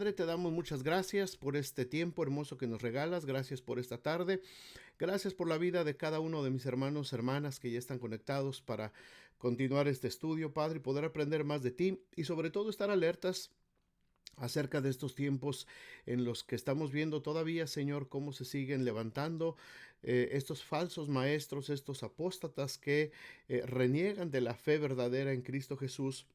Padre, te damos muchas gracias por este tiempo hermoso que nos regalas. Gracias por esta tarde. Gracias por la vida de cada uno de mis hermanos, hermanas que ya están conectados para continuar este estudio, Padre, y poder aprender más de ti y sobre todo estar alertas acerca de estos tiempos en los que estamos viendo todavía, Señor, cómo se siguen levantando estos falsos maestros, estos apóstatas que reniegan de la fe verdadera en Cristo Jesús,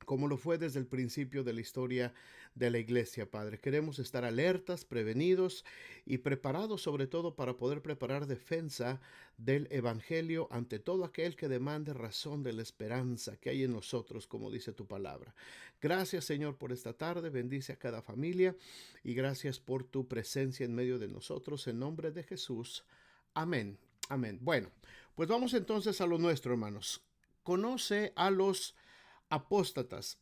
como lo fue desde el principio de la historia de la iglesia, Padre. Queremos estar alertas, prevenidos y preparados sobre todo para poder preparar defensa del Evangelio ante todo aquel que demande razón de la esperanza que hay en nosotros, como dice tu palabra. Gracias, Señor, por esta tarde. Bendice a cada familia y gracias por tu presencia en medio de nosotros. En nombre de Jesús. Amén. Amén. Bueno, pues vamos entonces a lo nuestro, hermanos. Conoce a los apóstatas.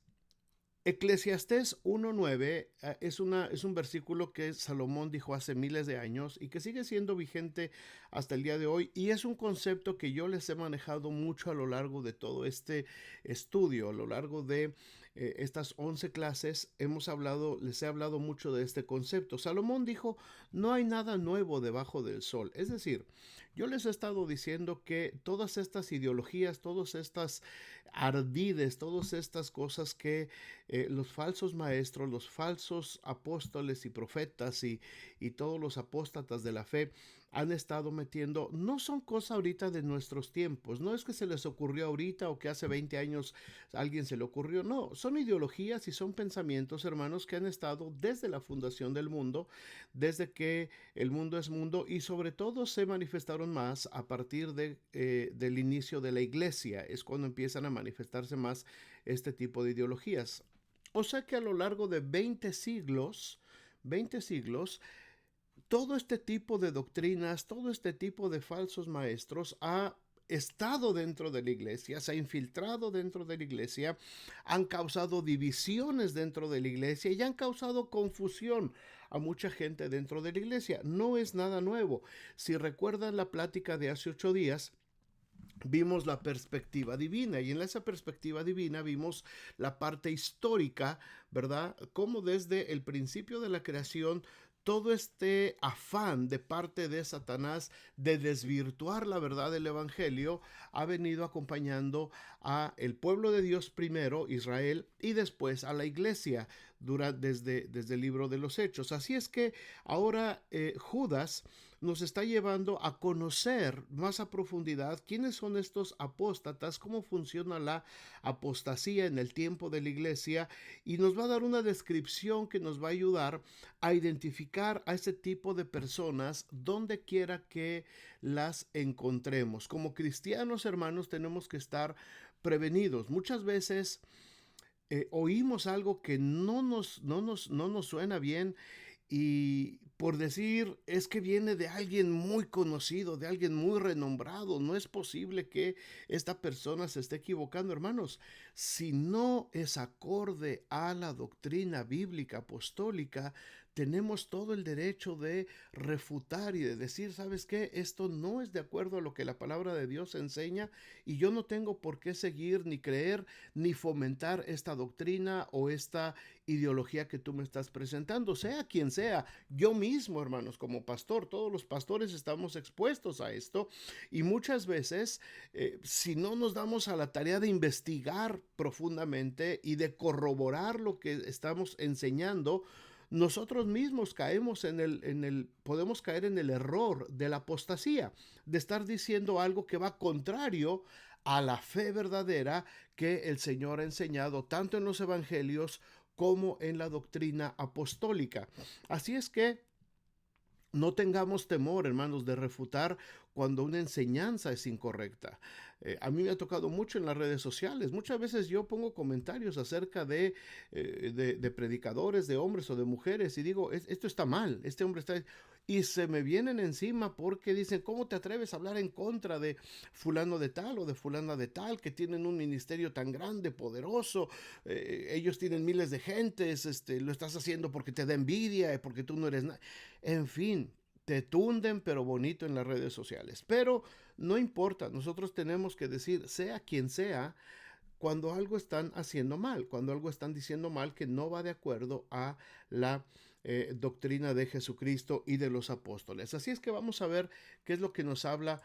Eclesiastés 1.9 es un versículo que Salomón dijo hace miles de años y que sigue siendo vigente hasta el día de hoy, y es un concepto que yo les he manejado mucho a lo largo de todo este estudio. A lo largo de estas 11 clases les he hablado mucho de este concepto. Salomón dijo: no hay nada nuevo debajo del sol. Es decir, yo les he estado diciendo que todas estas ideologías, todas estas ardides, todas estas cosas que los falsos maestros, los falsos apóstoles y profetas y todos los apóstatas de la fe han estado metiendo, no son cosa ahorita de nuestros tiempos. No es que se les ocurrió ahorita o que hace 20 años a alguien se le ocurrió. No, son ideologías y son pensamientos, hermanos, que han estado desde la fundación del mundo, desde que el mundo es mundo, y sobre todo se manifestaron más a partir del inicio de la iglesia. Es cuando empiezan a manifestarse más este tipo de ideologías. O sea que a lo largo de 20 siglos, todo este tipo de doctrinas, todo este tipo de falsos maestros ha estado dentro de la iglesia, se ha infiltrado dentro de la iglesia, han causado divisiones dentro de la iglesia y han causado confusión a mucha gente dentro de la iglesia. No es nada nuevo. Si recuerdan la plática de hace 8 días, vimos la perspectiva divina, y en esa perspectiva divina vimos la parte histórica, ¿verdad? Cómo desde el principio de la creación todo este afán de parte de Satanás de desvirtuar la verdad del Evangelio ha venido acompañando a el pueblo de Dios primero, Israel, y después a la iglesia desde el libro de los Hechos. Así es que ahora Judas nos está llevando a conocer más a profundidad quiénes son estos apóstatas, cómo funciona la apostasía en el tiempo de la iglesia, y nos va a dar una descripción que nos va a ayudar a identificar a ese tipo de personas donde quiera que las encontremos. Como cristianos, hermanos, tenemos que estar prevenidos. Muchas veces oímos algo que no nos suena bien, y por decir, es que viene de alguien muy conocido, de alguien muy renombrado, no es posible que esta persona se esté equivocando. Hermanos, si no es acorde a la doctrina bíblica apostólica, tenemos todo el derecho de refutar y de decir: ¿sabes qué? Esto no es de acuerdo a lo que la palabra de Dios enseña, y yo no tengo por qué seguir, ni creer, ni fomentar esta doctrina o esta ideología que tú me estás presentando, sea quien sea. Yo mismo, hermanos, como pastor, todos los pastores estamos expuestos a esto, y muchas veces, si no nos damos a la tarea de investigar profundamente y de corroborar lo que estamos enseñando, nosotros mismos podemos caer en el error de la apostasía, de estar diciendo algo que va contrario a la fe verdadera que el Señor ha enseñado tanto en los evangelios como en la doctrina apostólica. Así es que no tengamos temor, hermanos, de refutar cuando una enseñanza es incorrecta. A mí me ha tocado mucho en las redes sociales. Muchas veces yo pongo comentarios acerca de predicadores, de hombres o de mujeres, y digo: esto está mal, este hombre está... Y se me vienen encima porque dicen: ¿cómo te atreves a hablar en contra de fulano de tal o de fulana de tal, que tienen un ministerio tan grande, poderoso? Ellos tienen miles de gentes, lo estás haciendo porque te da envidia, porque tú no eres nada. En fin, te tunden, pero bonito, en las redes sociales. Pero no importa, nosotros tenemos que decir, sea quien sea, cuando algo están haciendo mal, cuando algo están diciendo mal que no va de acuerdo a la doctrina de Jesucristo y de los apóstoles. Así es que vamos a ver qué es lo que nos habla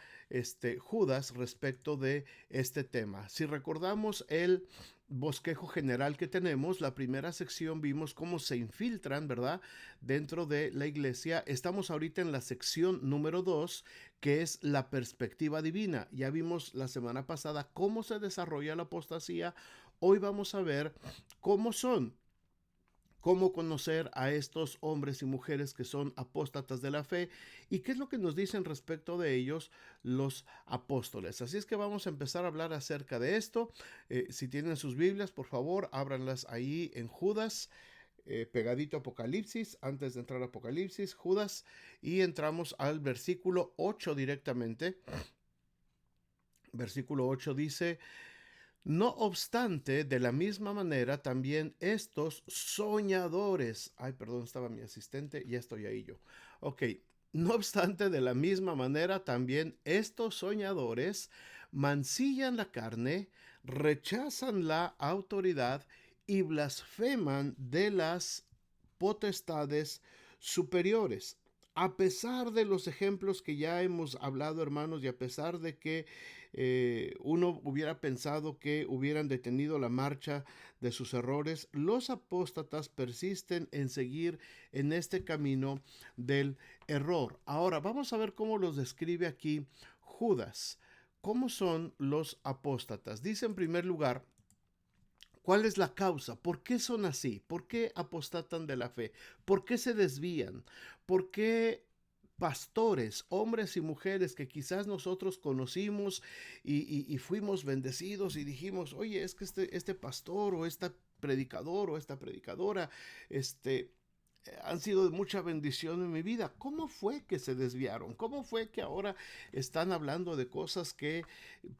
Judas respecto de este tema. Si recordamos el bosquejo general que tenemos, la primera sección vimos cómo se infiltran, ¿verdad?, dentro de la iglesia. Estamos ahorita en la sección número 2, que es la perspectiva divina. Ya vimos la semana pasada cómo se desarrolla la apostasía. Hoy vamos a ver cómo son, cómo conocer a estos hombres y mujeres que son apóstatas de la fe y qué es lo que nos dicen respecto de ellos los apóstoles. Así es que vamos a empezar a hablar acerca de esto. Si tienen sus Biblias, por favor, ábranlas ahí en Judas. Pegadito a Apocalipsis, antes de entrar a Apocalipsis, Judas, y entramos al versículo 8 directamente. Versículo 8 dice: no obstante, de la misma manera, también estos soñadores, ay, perdón, estaba mi asistente, ya estoy ahí yo. Ok, no obstante, de la misma manera, también estos soñadores mancillan la carne, rechazan la autoridad y blasfeman de las potestades superiores. A pesar de los ejemplos que ya hemos hablado, hermanos, y a pesar de que uno hubiera pensado que hubieran detenido la marcha de sus errores, los apóstatas persisten en seguir en este camino del error. Ahora, vamos a ver cómo los describe aquí Judas. ¿Cómo son los apóstatas? Dice en primer lugar, ¿cuál es la causa? ¿Por qué son así? ¿Por qué apostatan de la fe? ¿Por qué se desvían? ¿Por qué pastores, hombres y mujeres que quizás nosotros conocimos y fuimos bendecidos y dijimos, oye, es que este pastor o este predicador o esta predicadora, han sido de mucha bendición en mi vida? ¿Cómo fue que se desviaron? ¿Cómo fue que ahora están hablando de cosas que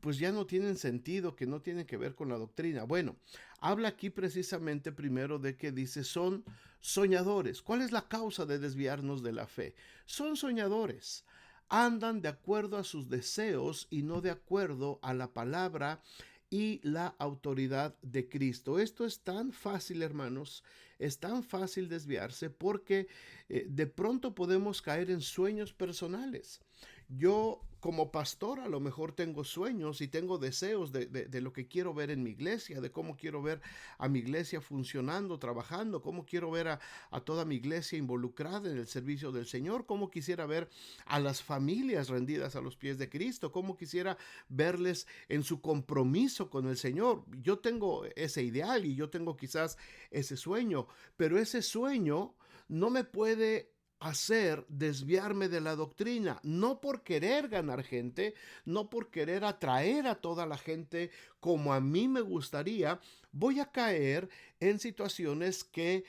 pues ya no tienen sentido, que no tienen que ver con la doctrina? Bueno, habla aquí precisamente primero de que dice son soñadores. ¿Cuál es la causa de desviarnos de la fe? Son soñadores. Andan de acuerdo a sus deseos y no de acuerdo a la palabra y la autoridad de Cristo. Esto es tan fácil, hermanos, es tan fácil desviarse porque de pronto podemos caer en sueños personales. Yo como pastor a lo mejor tengo sueños y tengo deseos de lo que quiero ver en mi iglesia, de cómo quiero ver a mi iglesia funcionando, trabajando, cómo quiero ver a toda mi iglesia involucrada en el servicio del Señor, cómo quisiera ver a las familias rendidas a los pies de Cristo, cómo quisiera verles en su compromiso con el Señor. Yo tengo ese ideal y yo tengo quizás ese sueño, pero ese sueño no me puede hacer desviarme de la doctrina, no por querer ganar gente, no por querer atraer a toda la gente como a mí me gustaría, voy a caer en situaciones que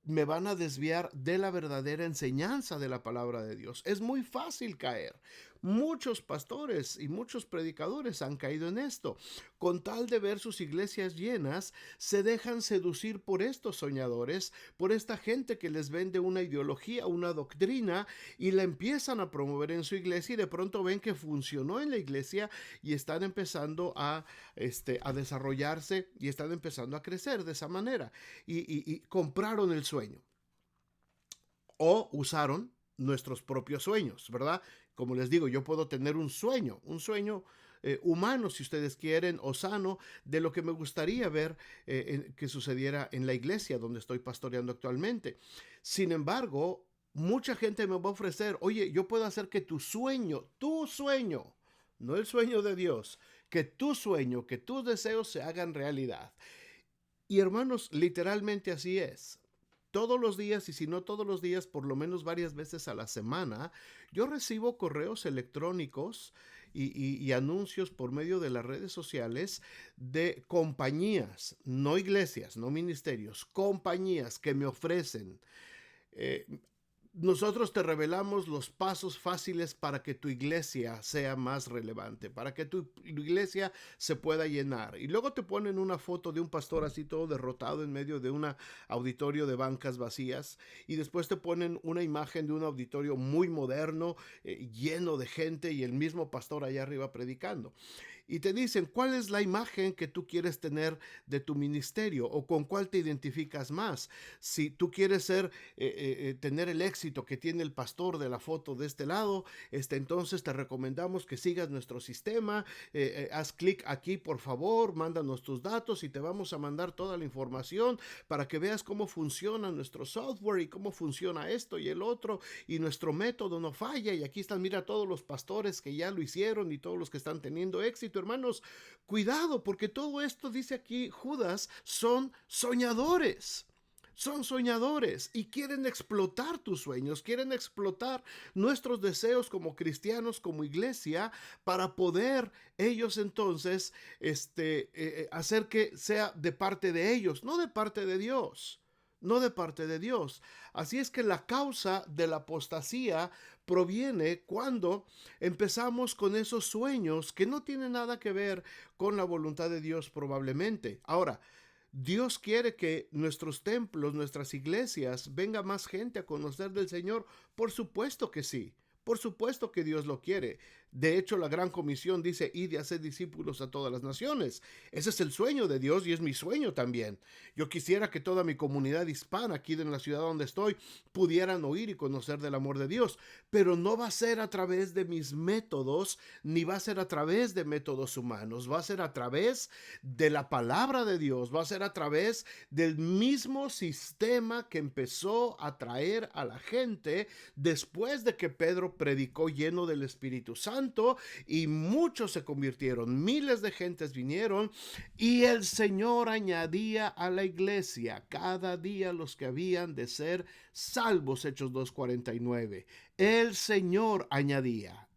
me van a desviar de la verdadera enseñanza de la palabra de Dios. Es muy fácil caer. Muchos pastores y muchos predicadores han caído en esto. Con tal de ver sus iglesias llenas, se dejan seducir por estos soñadores, por esta gente que les vende una ideología, una doctrina, y la empiezan a promover en su iglesia y de pronto ven que funcionó en la iglesia y están empezando a desarrollarse y están empezando a crecer de esa manera. Y compraron el sueño o usaron nuestros propios sueños, ¿verdad? Como les digo, yo puedo tener un sueño humano, si ustedes quieren, o sano, de lo que me gustaría ver que sucediera en la iglesia donde estoy pastoreando actualmente. Sin embargo, mucha gente me va a ofrecer, oye, yo puedo hacer que tu sueño, no el sueño de Dios, que tu sueño, que tus deseos se hagan realidad. Y hermanos, literalmente así es. Todos los días, y si no todos los días, por lo menos varias veces a la semana, yo recibo correos electrónicos y anuncios por medio de las redes sociales de compañías, no iglesias, no ministerios, compañías que me ofrecen eh, nosotros te revelamos los pasos fáciles para que tu iglesia sea más relevante, para que tu iglesia se pueda llenar. Y luego te ponen una foto de un pastor así todo derrotado en medio de un auditorio de bancas vacías. Y después te ponen una imagen de un auditorio muy moderno, lleno de gente y el mismo pastor allá arriba predicando. y te dicen cuál es la imagen que tú quieres tener de tu ministerio o con cuál te identificas más. Si tú quieres tener el éxito que tiene el pastor de la foto de este lado, entonces te recomendamos que sigas nuestro sistema, haz clic aquí por favor, mándanos tus datos y te vamos a mandar toda la información para que veas cómo funciona nuestro software y cómo funciona esto y el otro, y nuestro método no falla, y aquí están, mira, todos los pastores que ya lo hicieron y todos los que están teniendo éxito. Hermanos, cuidado, porque todo esto, dice aquí Judas, son soñadores. Son soñadores y quieren explotar tus sueños, quieren explotar nuestros deseos como cristianos, como iglesia, para poder ellos entonces hacer que sea de parte de ellos, no de parte de Dios. No de parte de Dios. Así es que la causa de la apostasía proviene cuando empezamos con esos sueños que no tienen nada que ver con la voluntad de Dios probablemente. Ahora, Dios quiere que nuestros templos, nuestras iglesias, venga más gente a conocer del Señor. Por supuesto que sí. Por supuesto que Dios lo quiere. De hecho, la gran comisión dice, id y haced discípulos a todas las naciones. Ese es el sueño de Dios y es mi sueño también. Yo quisiera que toda mi comunidad hispana aquí en la ciudad donde estoy pudieran oír y conocer del amor de Dios. Pero no va a ser a través de mis métodos, ni va a ser a través de métodos humanos. Va a ser a través de la palabra de Dios. Va a ser a través del mismo sistema que empezó a traer a la gente después de que Pedro predicó lleno del Espíritu Santo, y muchos se convirtieron, miles de gentes vinieron, y el Señor añadía a la iglesia cada día los que habían de ser salvos. Hechos 2:49. El Señor añadía,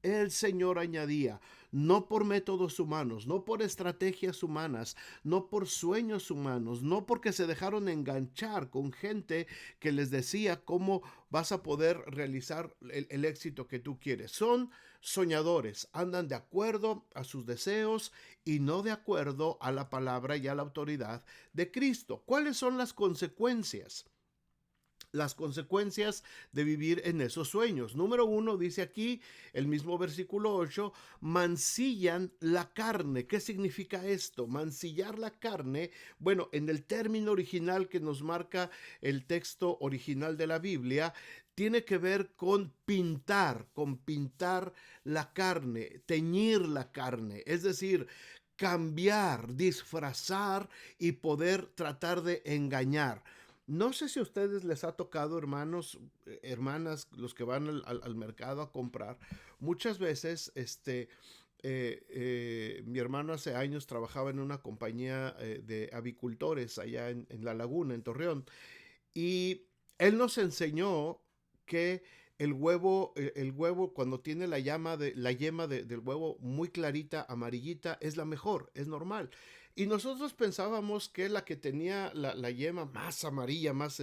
no por métodos humanos, no por estrategias humanas, no por sueños humanos, no porque se dejaron enganchar con gente que les decía cómo vas a poder realizar el éxito que tú quieres. Son soñadores, andan de acuerdo a sus deseos y no de acuerdo a la palabra y a la autoridad de Cristo. ¿Cuáles son las consecuencias? Las consecuencias de vivir en esos sueños. Número 1, dice aquí el mismo versículo 8, mancillan la carne. ¿Qué significa esto? Mancillar la carne. Bueno, en el término original que nos marca el texto original de la Biblia, tiene que ver con pintar la carne, teñir la carne, es decir, cambiar, disfrazar y poder tratar de engañar. No sé si a ustedes les ha tocado, hermanos, hermanas, los que van al mercado a comprar. Muchas veces, mi hermano hace años trabajaba en una compañía de avicultores allá en La Laguna, en Torreón, y él nos enseñó que el huevo cuando tiene la yema del huevo muy clarita, amarillita, es la mejor, es normal. Y nosotros pensábamos que la que tenía la yema más amarilla, más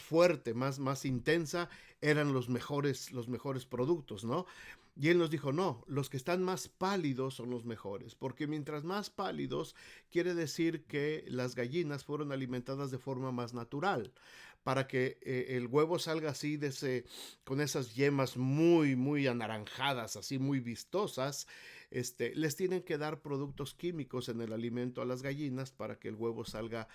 fuerte, más intensa, eran los mejores productos, ¿no? Y él nos dijo, no, los que están más pálidos son los mejores, porque mientras más pálidos quiere decir que las gallinas fueron alimentadas de forma más natural, para que el huevo salga así con esas yemas muy anaranjadas, así muy vistosas. Les tienen que dar productos químicos en el alimento a las gallinas para que el huevo salga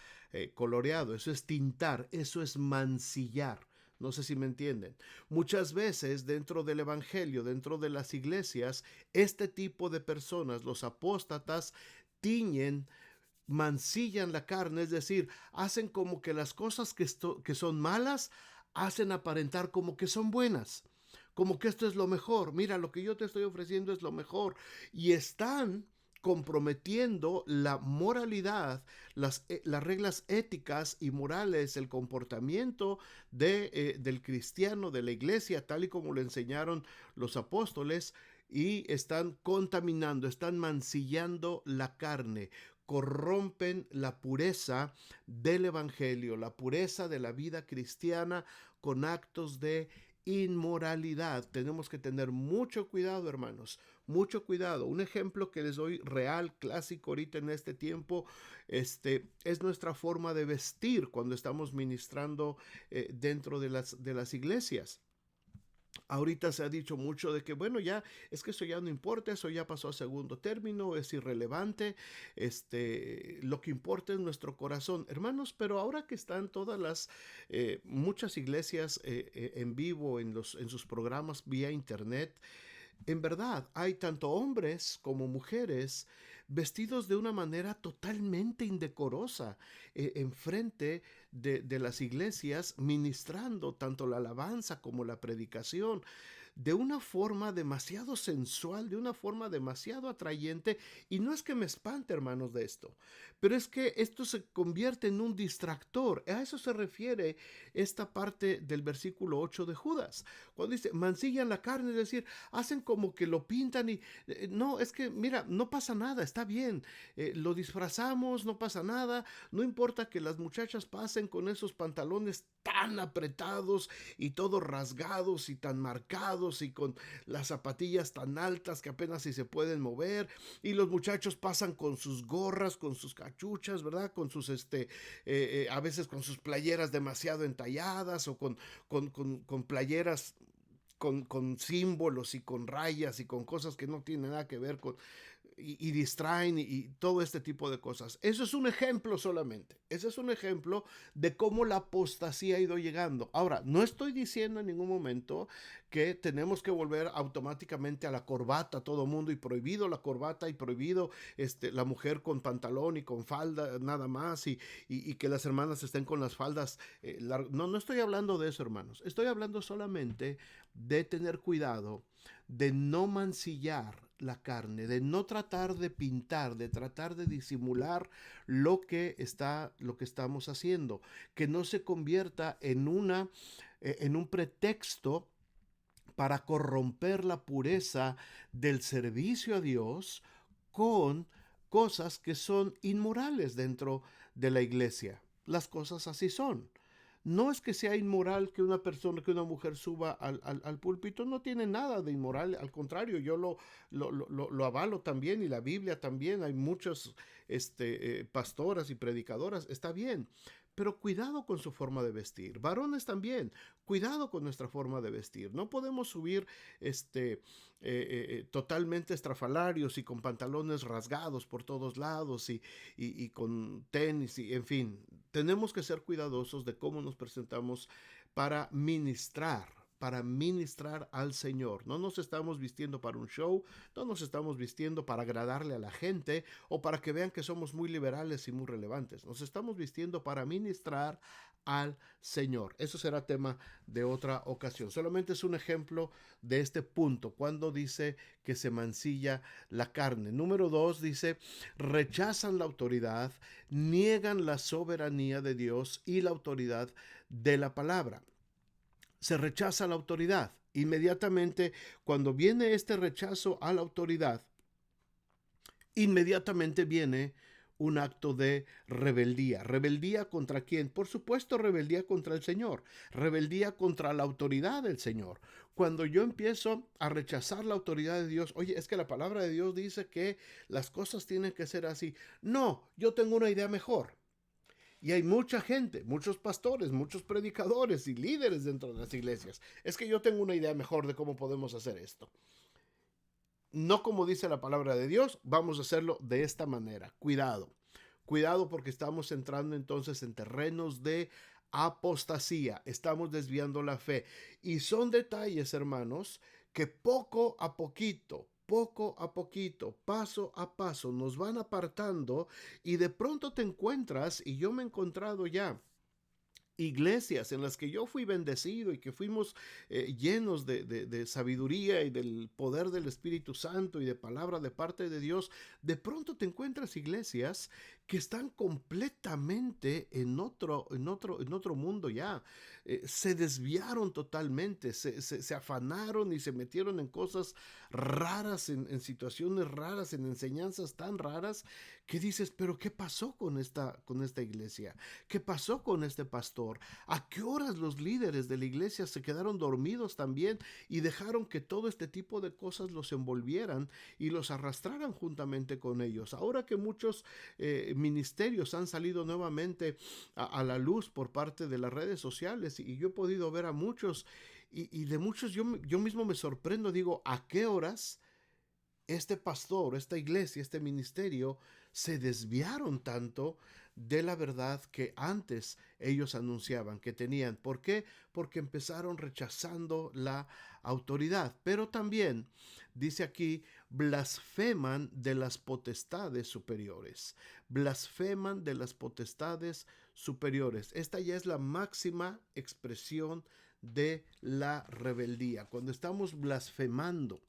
coloreado. Eso es tintar, eso es mancillar. No sé si me entienden. Muchas veces dentro del evangelio, dentro de las iglesias, este tipo de personas, los apóstatas, tiñen, mancillan la carne, es decir, hacen como que las cosas que son malas, hacen aparentar como que son buenas, como que esto es lo mejor. Mira, lo que yo te estoy ofreciendo es lo mejor. Y están comprometiendo la moralidad, las reglas éticas y morales, el comportamiento del cristiano, de la iglesia, tal y como lo enseñaron los apóstoles, y están contaminando, están mancillando la carne, corrompen la pureza del evangelio, la pureza de la vida cristiana con actos de inmoralidad. Tenemos que tener mucho cuidado, hermanos, mucho cuidado. Un ejemplo que les doy real, clásico ahorita en este tiempo, es nuestra forma de vestir cuando estamos ministrando dentro de las iglesias. Ahorita se ha dicho mucho de que, bueno, ya es que eso ya no importa, eso ya pasó a segundo término, es irrelevante, lo que importa es nuestro corazón, hermanos. Pero ahora que están todas las, muchas iglesias en vivo en sus programas vía internet, en verdad, hay tanto hombres como mujeres vestidos de una manera totalmente indecorosa enfrente de las iglesias, ministrando tanto la alabanza como la predicación de una forma demasiado sensual, de una forma demasiado atrayente. Y no es que me espante, hermanos, de esto, pero es que esto se convierte en un distractor. A eso se refiere esta parte del versículo 8 de Judas, cuando dice, mancillan la carne, es decir, hacen como que lo pintan y no, es que mira, no pasa nada, está bien, lo disfrazamos, no pasa nada, no importa que las muchachas pasen con esos pantalones tan apretados y todos rasgados y tan marcados y con las zapatillas tan altas que apenas si se pueden mover, y los muchachos pasan con sus gorras, con sus cachuchas, ¿verdad? Con sus, a veces con sus playeras demasiado entalladas o con playeras con símbolos y con rayas y con cosas que no tienen nada que ver con, y distraen y todo este tipo de cosas. Eso es un ejemplo solamente. Ese es un ejemplo de cómo la apostasía ha ido llegando. Ahora, no estoy diciendo en ningún momento que tenemos que volver automáticamente a la corbata todo mundo, y prohibido la corbata y prohibido la mujer con pantalón y con falda nada más, y que las hermanas estén con las faldas no, no estoy hablando de eso, hermanos. Estoy hablando solamente de tener cuidado, de no mancillar la carne, de no tratar de pintar, de tratar de disimular lo que estamos haciendo, que no se convierta en un pretexto para corromper la pureza del servicio a Dios con cosas que son inmorales dentro de la iglesia. Las cosas así son. No es que sea inmoral que una persona, que una mujer suba al púlpito, no tiene nada de inmoral, al contrario, yo lo avalo también, y la Biblia también, hay muchas pastoras y predicadoras, está bien, pero cuidado con su forma de vestir. Varones también, cuidado con nuestra forma de vestir. No podemos subir totalmente estrafalarios y con pantalones rasgados por todos lados y con tenis y en fin. Tenemos que ser cuidadosos de cómo nos presentamos para ministrar, para ministrar al Señor. No nos estamos vistiendo para un show, no nos estamos vistiendo para agradarle a la gente o para que vean que somos muy liberales y muy relevantes. Nos estamos vistiendo para ministrar al Señor. Eso será tema de otra ocasión. Solamente es un ejemplo de este punto, cuando dice que se mancilla la carne. Número 2 dice, rechazan la autoridad, niegan la soberanía de Dios y la autoridad de la palabra. Se rechaza la autoridad. Inmediatamente, cuando viene este rechazo a la autoridad, inmediatamente viene un acto de rebeldía. ¿Rebeldía contra quién? Por supuesto, rebeldía contra el Señor. Rebeldía contra la autoridad del Señor. Cuando yo empiezo a rechazar la autoridad de Dios, oye, es que la palabra de Dios dice que las cosas tienen que ser así. No, yo tengo una idea mejor. Y hay mucha gente, muchos pastores, muchos predicadores y líderes dentro de las iglesias. Es que yo tengo una idea mejor de cómo podemos hacer esto. No como dice la palabra de Dios, vamos a hacerlo de esta manera. Cuidado, cuidado, porque estamos entrando entonces en terrenos de apostasía. Estamos desviando la fe. Y son detalles, hermanos, que poco a poquito, paso a paso, nos van apartando, y de pronto te encuentras, y yo me he encontrado ya iglesias en las que yo fui bendecido y que fuimos llenos de sabiduría y del poder del Espíritu Santo y de palabra de parte de Dios. De pronto te encuentras iglesias que están completamente en otro mundo ya. Se desviaron totalmente, se afanaron y se metieron en cosas raras, en situaciones raras, en enseñanzas tan raras ¿Qué dices? Pero ¿qué pasó con esta iglesia? ¿Qué pasó con este pastor? ¿A qué horas los líderes de la iglesia se quedaron dormidos también y dejaron que todo este tipo de cosas los envolvieran y los arrastraran juntamente con ellos? Ahora que muchos ministerios han salido nuevamente a la luz por parte de las redes sociales, y yo he podido ver a muchos, y de muchos yo mismo me sorprendo, digo, ¿a qué horas este pastor, esta iglesia, este ministerio se desviaron tanto de la verdad que antes ellos anunciaban que tenían? ¿Por qué? Porque empezaron rechazando la autoridad. Pero también dice aquí, blasfeman de las potestades superiores. Blasfeman de las potestades superiores. Esta ya es la máxima expresión de la rebeldía. Cuando estamos blasfemando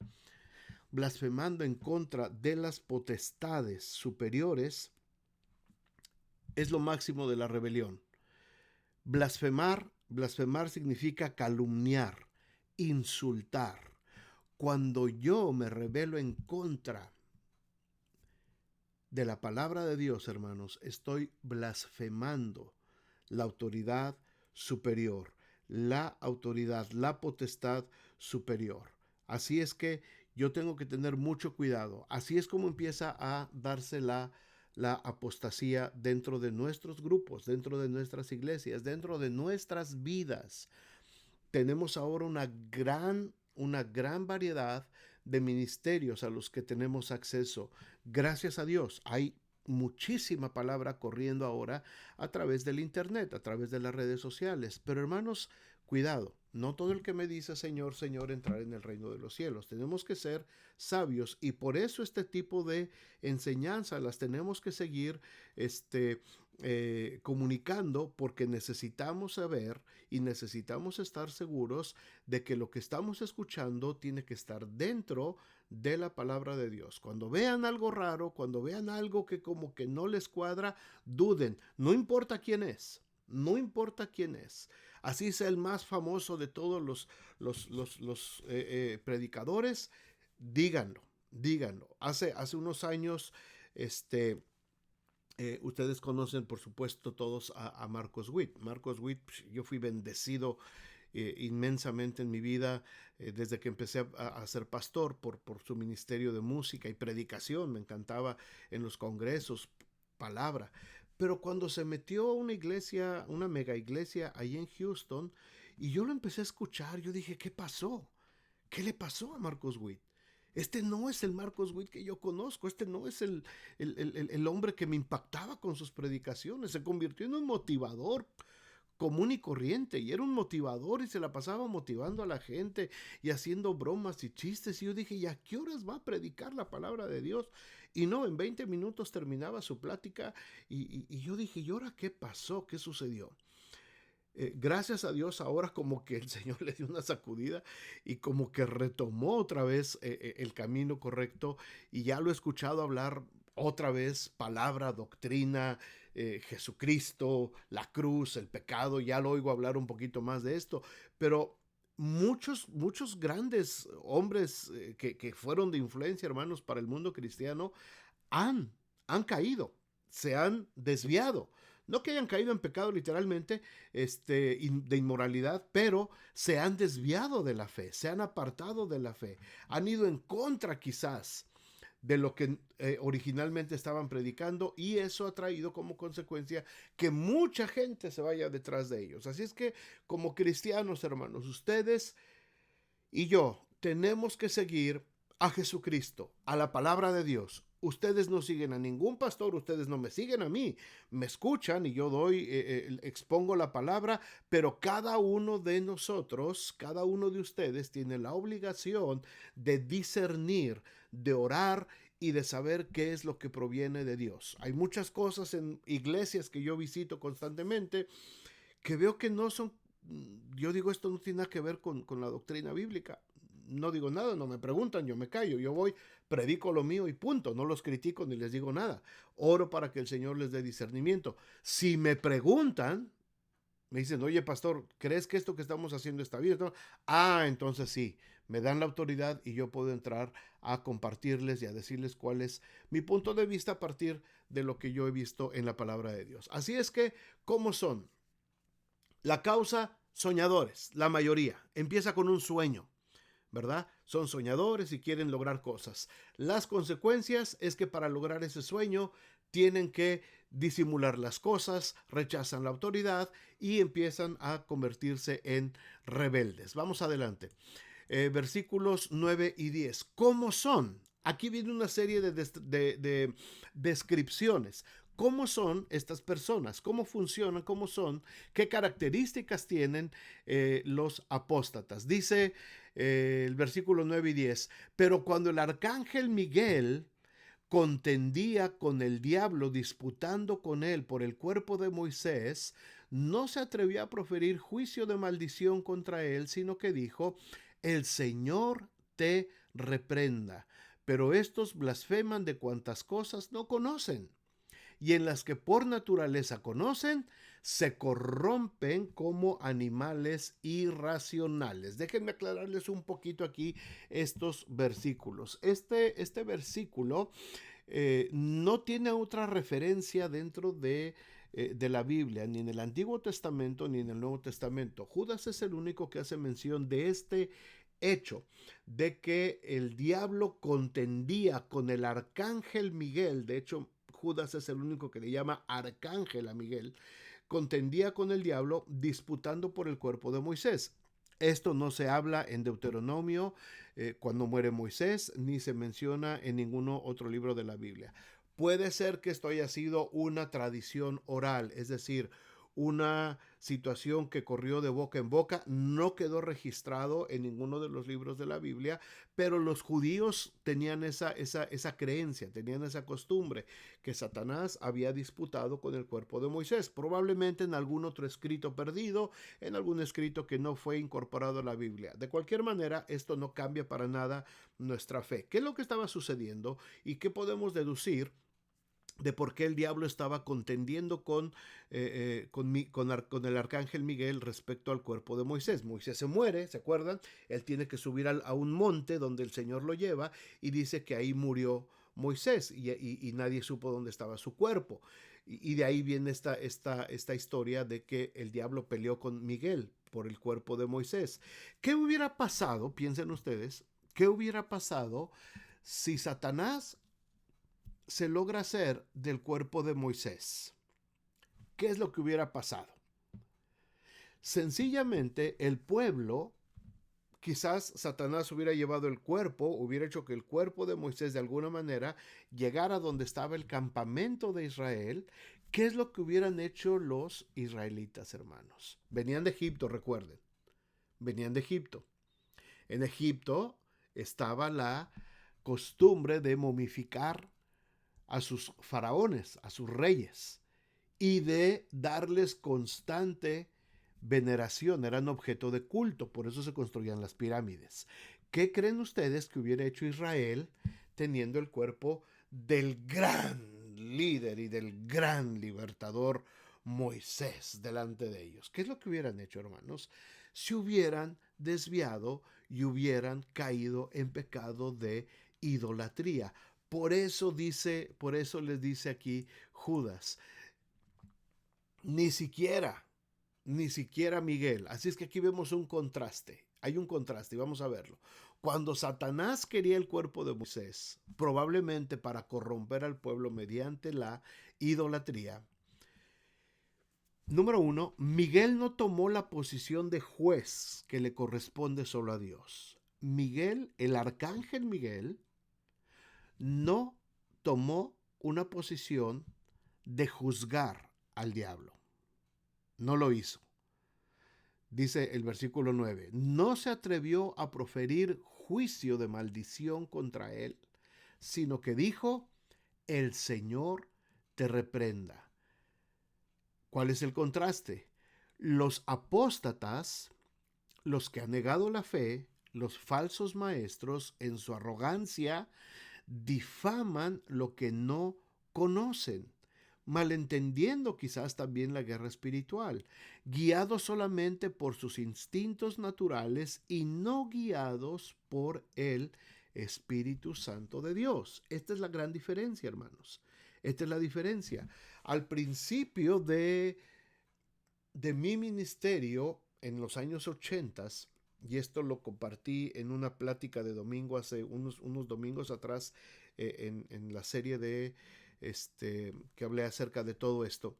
en contra de las potestades superiores, es lo máximo de la rebelión. Blasfemar significa calumniar, insultar. Cuando yo me rebelo en contra de la palabra de Dios, hermanos, estoy blasfemando la autoridad superior, la autoridad, la potestad superior. Así es que yo tengo que tener mucho cuidado. Así es como empieza a darse la apostasía dentro de nuestros grupos, dentro de nuestras iglesias, dentro de nuestras vidas. Tenemos ahora una gran variedad de ministerios a los que tenemos acceso. Gracias a Dios, hay muchísima palabra corriendo ahora a través del internet, a través de las redes sociales. Pero hermanos, cuidado, no todo el que me dice Señor, Señor entrará en el reino de los cielos. Tenemos que ser sabios, y por eso este tipo de enseñanza las tenemos que seguir comunicando, porque necesitamos saber y necesitamos estar seguros de que lo que estamos escuchando tiene que estar dentro de la palabra de Dios. Cuando vean algo raro, cuando vean algo que como que no les cuadra, duden. No importa quién es. No importa quién es. Así sea el más famoso de todos los predicadores, díganlo, díganlo. Hace unos años, ustedes conocen, por supuesto, todos a Marcos Witt. Marcos Witt, yo fui bendecido inmensamente en mi vida desde que empecé a ser pastor por su ministerio de música y predicación. Me encantaba en los congresos, palabra. Pero cuando se metió a una iglesia, una mega iglesia ahí en Houston, y yo lo empecé a escuchar, yo dije, ¿qué pasó? ¿Qué le pasó a Marcos Witt? Este no es el Marcos Witt que yo conozco. Este no es el hombre que me impactaba con sus predicaciones. Se convirtió en un motivador común y corriente, y era un motivador y se la pasaba motivando a la gente y haciendo bromas y chistes. Y yo dije, ¿y a qué horas va a predicar la palabra de Dios? Y no, en 20 minutos terminaba su plática, y yo dije, ¿y ahora qué pasó? ¿Qué sucedió? Gracias a Dios ahora como que el Señor le dio una sacudida y como que retomó otra vez el camino correcto, y ya lo he escuchado hablar otra vez palabra, doctrina, Jesucristo, la cruz, el pecado. Ya lo oigo hablar un poquito más de esto, pero muchos grandes hombres que fueron de influencia, hermanos, para el mundo cristiano, han, han caído, se han desviado. No que hayan caído en pecado literalmente, de inmoralidad, pero se han desviado de la fe, se han apartado de la fe, han ido en contra quizás de lo que originalmente estaban predicando, y eso ha traído como consecuencia que mucha gente se vaya detrás de ellos. Así es que como cristianos, hermanos, ustedes y yo tenemos que seguir a Jesucristo, a la palabra de Dios. Ustedes no siguen a ningún pastor, ustedes no me siguen a mí, me escuchan y yo expongo la palabra, pero cada uno de nosotros, cada uno de ustedes tiene la obligación de discernir, de orar y de saber qué es lo que proviene de Dios. Hay muchas cosas en iglesias que yo visito constantemente que veo que no son, yo digo, esto no tiene nada que ver con la doctrina bíblica. No digo nada, no me preguntan, yo me callo, yo voy, predico lo mío y punto, no los critico ni les digo nada. Oro para que el Señor les dé discernimiento. Si me preguntan, Me dicen, oye, pastor, ¿crees que esto que estamos haciendo está bien? ¿No? Ah, entonces sí, me dan la autoridad y yo puedo entrar a compartirles y a decirles cuál es mi punto de vista a partir de lo que yo he visto en la palabra de Dios. Así es que, ¿cómo son? La causa, soñadores, la mayoría. Empieza con un sueño, ¿verdad? Son soñadores y quieren lograr cosas. Las consecuencias es que para lograr ese sueño tienen que disimular las cosas, rechazan la autoridad y empiezan a convertirse en rebeldes. Vamos adelante. Versículos 9 y 10. ¿Cómo son? Aquí viene una serie de descripciones. ¿Cómo son estas personas? ¿Cómo funcionan? ¿Cómo son? ¿Qué características tienen los apóstatas? Dice el versículo 9 y 10. Pero cuando el arcángel Miguel contendía con el diablo disputando con él por el cuerpo de Moisés, no se atrevió a proferir juicio de maldición contra él, sino que dijo, el Señor te reprenda. Pero estos blasfeman de cuantas cosas no conocen, y en las que por naturaleza conocen, se corrompen como animales irracionales. Déjenme aclararles un poquito aquí estos versículos. Este versículo no tiene otra referencia dentro de la Biblia, ni en el Antiguo Testamento ni en el Nuevo Testamento. Judas es el único que hace mención de este hecho, de que el diablo contendía con el arcángel Miguel. De hecho, Judas es el único que le llama arcángel a Miguel. Contendía con el diablo disputando por el cuerpo de Moisés. Esto no se habla en Deuteronomio cuando muere Moisés, ni se menciona en ninguno otro libro de la Biblia. Puede ser que esto haya sido una tradición oral, es decir, una situación que corrió de boca en boca, no quedó registrado en ninguno de los libros de la Biblia, pero los judíos tenían esa creencia, tenían esa costumbre, que Satanás había disputado con el cuerpo de Moisés, probablemente en algún otro escrito perdido, en algún escrito que no fue incorporado a la Biblia. De cualquier manera, esto no cambia para nada nuestra fe. ¿Qué es lo que estaba sucediendo y qué podemos deducir de por qué el diablo estaba contendiendo con el arcángel Miguel respecto al cuerpo de Moisés? Moisés se muere, ¿se acuerdan? Él tiene que subir a un monte donde el Señor lo lleva y dice que ahí murió Moisés y nadie supo dónde estaba su cuerpo. Y de ahí viene esta historia de que el diablo peleó con Miguel por el cuerpo de Moisés. ¿Qué hubiera pasado, piensen ustedes, qué hubiera pasado si Satanás se logra hacer del cuerpo de Moisés? ¿Qué es lo que hubiera pasado? Sencillamente el pueblo, quizás Satanás hubiera llevado el cuerpo, hubiera hecho que el cuerpo de Moisés de alguna manera llegara donde estaba el campamento de Israel. ¿Qué es lo que hubieran hecho los israelitas, hermanos? Venían de Egipto, recuerden. Venían de Egipto. En Egipto estaba la costumbre de momificar a sus faraones, a sus reyes, y de darles constante veneración. Eran objeto de culto, por eso se construían las pirámides. ¿Qué creen ustedes que hubiera hecho Israel teniendo el cuerpo del gran líder y del gran libertador Moisés delante de ellos? ¿Qué es lo que hubieran hecho, hermanos? Si hubieran desviado y hubieran caído en pecado de idolatría. Por eso les dice aquí Judas, ni siquiera, ni siquiera Miguel. Así es que aquí vemos un contraste. Hay un contraste y vamos a verlo. Cuando Satanás quería el cuerpo de Moisés, probablemente para corromper al pueblo mediante la idolatría, número uno, Miguel no tomó la posición de juez que le corresponde solo a Dios. Miguel, el arcángel Miguel, no tomó una posición de juzgar al diablo. No lo hizo. Dice el versículo 9, no se atrevió a proferir juicio de maldición contra él, sino que dijo, el Señor te reprenda. ¿Cuál es el contraste? Los apóstatas, los que han negado la fe, los falsos maestros, en su arrogancia, difaman lo que no conocen. malentendiendo quizás también la guerra espiritual, guiados solamente por sus instintos naturales y no guiados por el Espíritu Santo de Dios. Esta es la gran diferencia, hermanos. Esta es la diferencia. Al principio de mi ministerio, en los años 80, y esto lo compartí en una plática de domingo hace unos domingos atrás, en la serie de que hablé acerca de todo esto,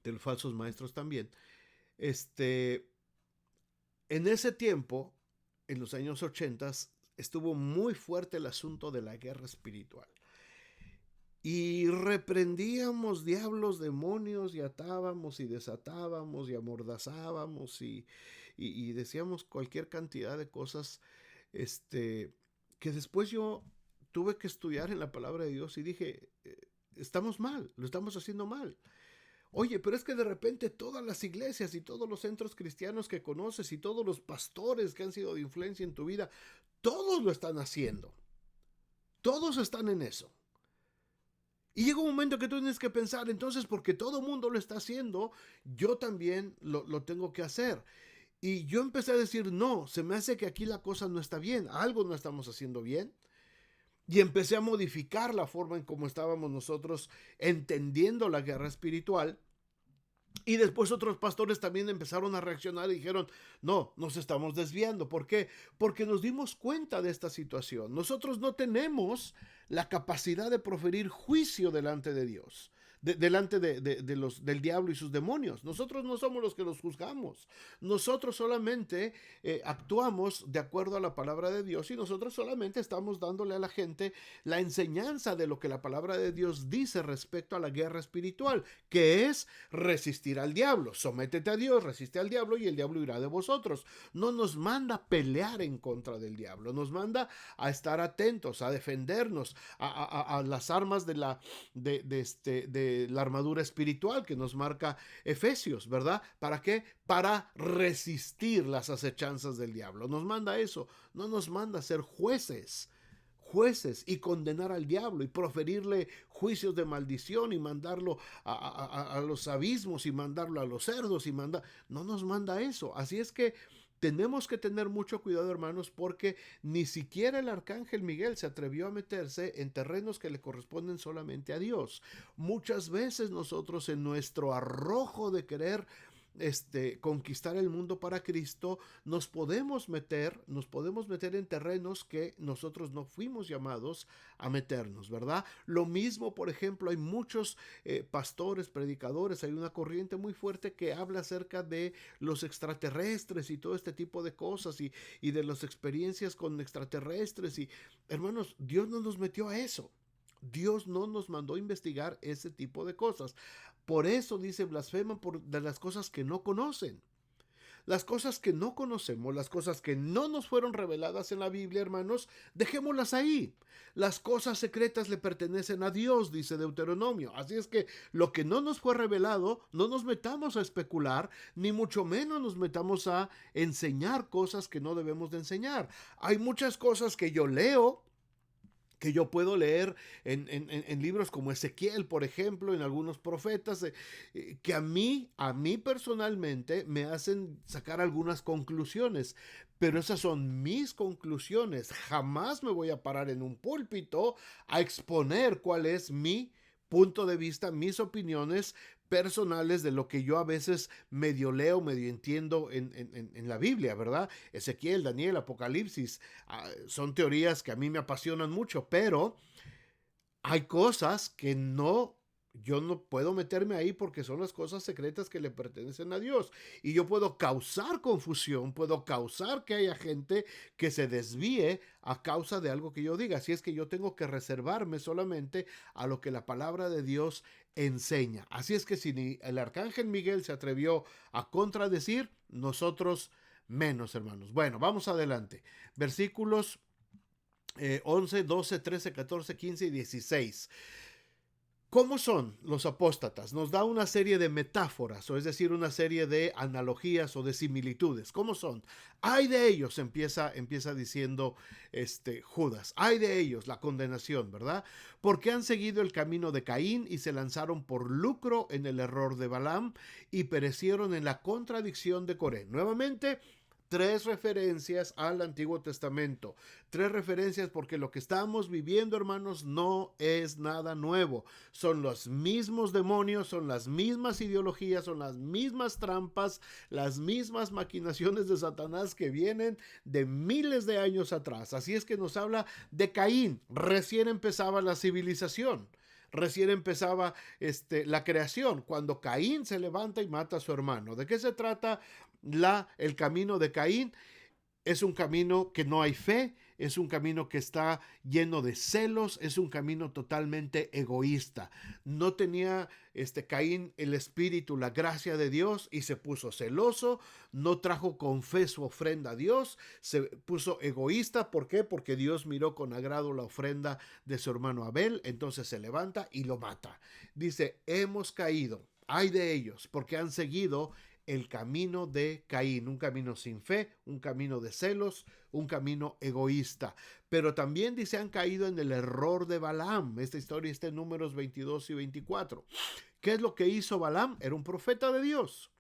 de los falsos maestros también. En ese tiempo, en los años 80, estuvo muy fuerte el asunto de la guerra espiritual. Y reprendíamos diablos, demonios, y atábamos y desatábamos y amordazábamos y decíamos cualquier cantidad de cosas, que después yo tuve que estudiar en la palabra de Dios y dije, estamos mal, lo estamos haciendo mal. Oye, pero es que de repente todas las iglesias y todos los centros cristianos que conoces y todos los pastores que han sido de influencia en tu vida, todos lo están haciendo. Todos están en eso. Y llega un momento que tú tienes que pensar, entonces, porque todo el mundo lo está haciendo, yo también lo tengo que hacer. Y yo empecé a decir, no, se me hace que aquí la cosa no está bien, algo no estamos haciendo bien. Y empecé a modificar la forma en cómo estábamos nosotros entendiendo la guerra espiritual. Y después otros pastores también empezaron a reaccionar y dijeron, no, nos estamos desviando. ¿Por qué? Porque nos dimos cuenta de esta situación. Nosotros no tenemos la capacidad de proferir juicio delante de Dios, delante del diablo y sus demonios. Nosotros no somos los que los juzgamos. Nosotros solamente actuamos de acuerdo a la palabra de Dios y nosotros solamente estamos dándole a la gente la enseñanza de lo que la palabra de Dios dice respecto a la guerra espiritual, que es resistir al diablo. Sométete a Dios, resiste al diablo y el diablo irá de vosotros. No nos manda a pelear en contra del diablo, nos manda a estar atentos, a defendernos, a las armas de la armadura espiritual que nos marca Efesios, ¿verdad? ¿Para qué? Para resistir las acechanzas del diablo. Nos manda eso, no nos manda a ser jueces y condenar al diablo y proferirle juicios de maldición y mandarlo a los abismos y mandarlo a los cerdos no nos manda eso. Así es que tenemos que tener mucho cuidado, hermanos, porque ni siquiera el arcángel Miguel se atrevió a meterse en terrenos que le corresponden solamente a Dios. Muchas veces nosotros, en nuestro arrojo de querer conquistar el mundo para Cristo, nos podemos meter en terrenos que nosotros no fuimos llamados a meternos, ¿verdad? Lo mismo, por ejemplo, hay muchos pastores, predicadores, hay una corriente muy fuerte que habla acerca de los extraterrestres y todo este tipo de cosas y de las experiencias con extraterrestres y, hermanos, Dios no nos metió a eso. Dios no nos mandó a investigar ese tipo de cosas. Por eso dice, blasfeman de las cosas que no conocen. Las cosas que no conocemos, las cosas que no nos fueron reveladas en la Biblia, hermanos, dejémoslas ahí. Las cosas secretas le pertenecen a Dios, dice Deuteronomio. Así es que lo que no nos fue revelado, no nos metamos a especular, ni mucho menos nos metamos a enseñar cosas que no debemos de enseñar. Hay muchas cosas que yo leo, que yo puedo leer en libros como Ezequiel, por ejemplo, en algunos profetas, que a mí personalmente me hacen sacar algunas conclusiones, pero esas son mis conclusiones. Jamás me voy a parar en un púlpito a exponer cuál es mi punto de vista, mis opiniones personales de lo que yo a veces medio leo, medio entiendo en la Biblia, ¿verdad? Ezequiel, Daniel, Apocalipsis, son teorías que a mí me apasionan mucho, pero hay cosas que yo no puedo meterme ahí porque son las cosas secretas que le pertenecen a Dios. Y yo puedo causar confusión, puedo causar que haya gente que se desvíe a causa de algo que yo diga. Así es que yo tengo que reservarme solamente a lo que la palabra de Dios enseña. Así es que si ni el arcángel Miguel se atrevió a contradecir, nosotros menos, hermanos. Bueno, vamos adelante. Versículos 11, 12, 13, 14, 15 y 16. ¿Cómo son los apóstatas? Nos da una serie de metáforas, o es decir, una serie de analogías o de similitudes. ¿Cómo son? Hay de ellos, empieza diciendo Judas. Hay de ellos la condenación, ¿verdad? Porque han seguido el camino de Caín y se lanzaron por lucro en el error de Balaam y perecieron en la contradicción de Coré. Nuevamente, tres referencias al Antiguo Testamento. Tres referencias porque lo que estamos viviendo, hermanos, no es nada nuevo. Son los mismos demonios, son las mismas ideologías, son las mismas trampas, las mismas maquinaciones de Satanás que vienen de miles de años atrás. Así es que nos habla de Caín. Recién empezaba la civilización. Recién empezaba la creación, cuando Caín se levanta y mata a su hermano. ¿De qué se trata el camino de Caín? Es un camino que no hay fe, es un camino que está lleno de celos, es un camino totalmente egoísta. No tenía Caín el espíritu, la gracia de Dios y se puso celoso, no trajo con fe su ofrenda a Dios, se puso egoísta. ¿Por qué? Porque Dios miró con agrado la ofrenda de su hermano Abel, entonces se levanta y lo mata. Dice, hemos caído, ay de ellos, porque han seguido el camino de Caín, un camino sin fe, un camino de celos, un camino egoísta. Pero también dice, han caído en el error de Balaam. Esta historia está en Números 22 y 24. ¿Qué es lo que hizo Balaam? Era un profeta de Dios,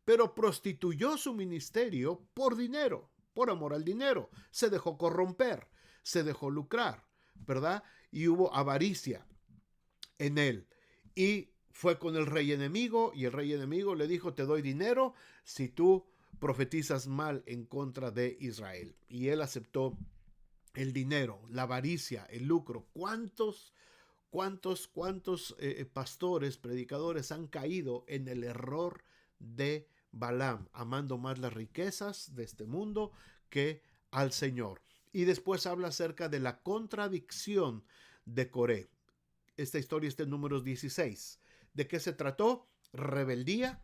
pero prostituyó su ministerio por dinero, por amor al dinero. Se dejó corromper, se dejó lucrar, ¿verdad? Y hubo avaricia en él. Y fue con el rey enemigo y el rey enemigo le dijo, te doy dinero si tú profetizas mal en contra de Israel. Y él aceptó el dinero, la avaricia, el lucro. ¿Cuántos pastores, predicadores han caído en el error de Balaam, amando más las riquezas de este mundo que al Señor? Y después habla acerca de la contradicción de Coré. Esta historia está en Números 16. ¿De qué se trató? Rebeldía,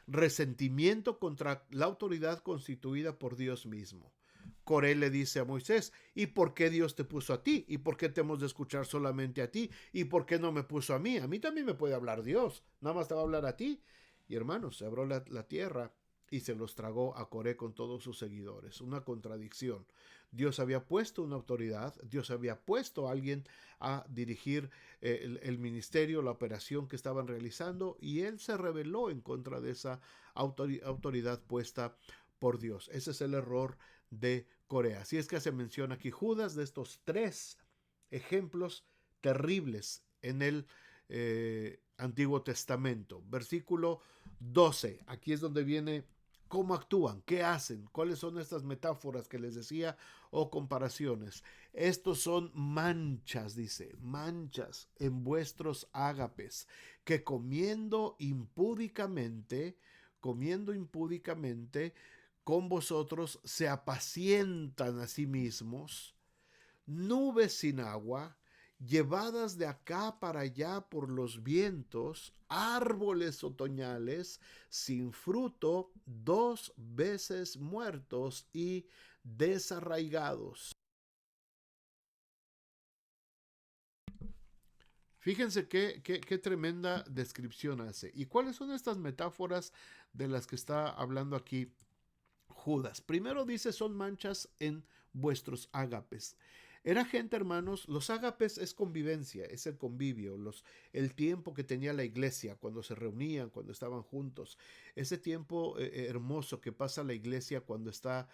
resentimiento contra la autoridad constituida por Dios mismo. Coré le dice a Moisés, ¿y por qué Dios te puso a ti? ¿Y por qué te hemos de escuchar solamente a ti? ¿Y por qué no me puso a mí? A mí también me puede hablar Dios, nada más te va a hablar a ti. Y hermanos, se abrió la tierra y se los tragó a Coré con todos sus seguidores. Una contradicción. Dios había puesto una autoridad, Dios había puesto a alguien a dirigir el ministerio, la operación que estaban realizando, y él se rebeló en contra de esa autoridad puesta por Dios. Ese es el error de Coré. Así es que se menciona aquí Judas, de estos tres ejemplos terribles en el Antiguo Testamento. Versículo 12. Aquí es donde viene cómo actúan, qué hacen, cuáles son estas metáforas que les decía o comparaciones. Estos son manchas, dice, manchas en vuestros ágapes, que comiendo impúdicamente con vosotros se apacientan a sí mismos, nubes sin agua, llevadas de acá para allá por los vientos, árboles otoñales sin fruto, 2 veces muertos y desarraigados. Fíjense qué tremenda descripción hace. ¿Y cuáles son estas metáforas de las que está hablando aquí Judas? Primero dice, son manchas en vuestros ágapes. Era gente, hermanos, los ágapes es convivencia, es el convivio, el tiempo que tenía la iglesia cuando se reunían, cuando estaban juntos, ese tiempo hermoso que pasa la iglesia cuando está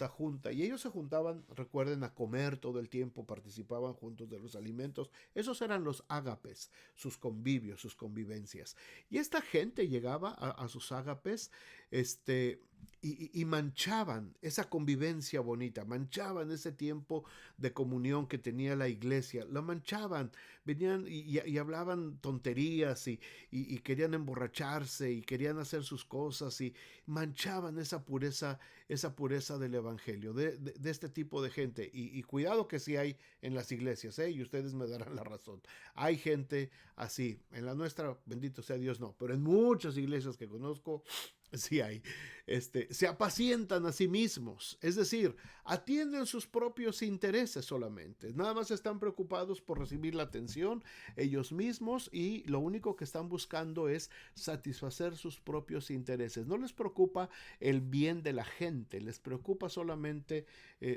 junta. Y ellos se juntaban, recuerden, a comer todo el tiempo, participaban juntos de los alimentos. Esos eran los ágapes, sus convivios, sus convivencias. Y esta gente llegaba a sus ágapes, y manchaban esa convivencia bonita, manchaban ese tiempo de comunión que tenía la iglesia, lo manchaban, venían y hablaban tonterías y querían emborracharse y querían hacer sus cosas y manchaban esa pureza del evangelio, de este tipo de gente. Y cuidado que sí hay en las iglesias, y ustedes me darán la razón. Hay gente así, en la nuestra, bendito sea Dios, no, pero en muchas iglesias que conozco, Sí hay, se apacientan a sí mismos, es decir, atienden sus propios intereses solamente, nada más están preocupados por recibir la atención ellos mismos y lo único que están buscando es satisfacer sus propios intereses. No les preocupa el bien de la gente, les preocupa solamente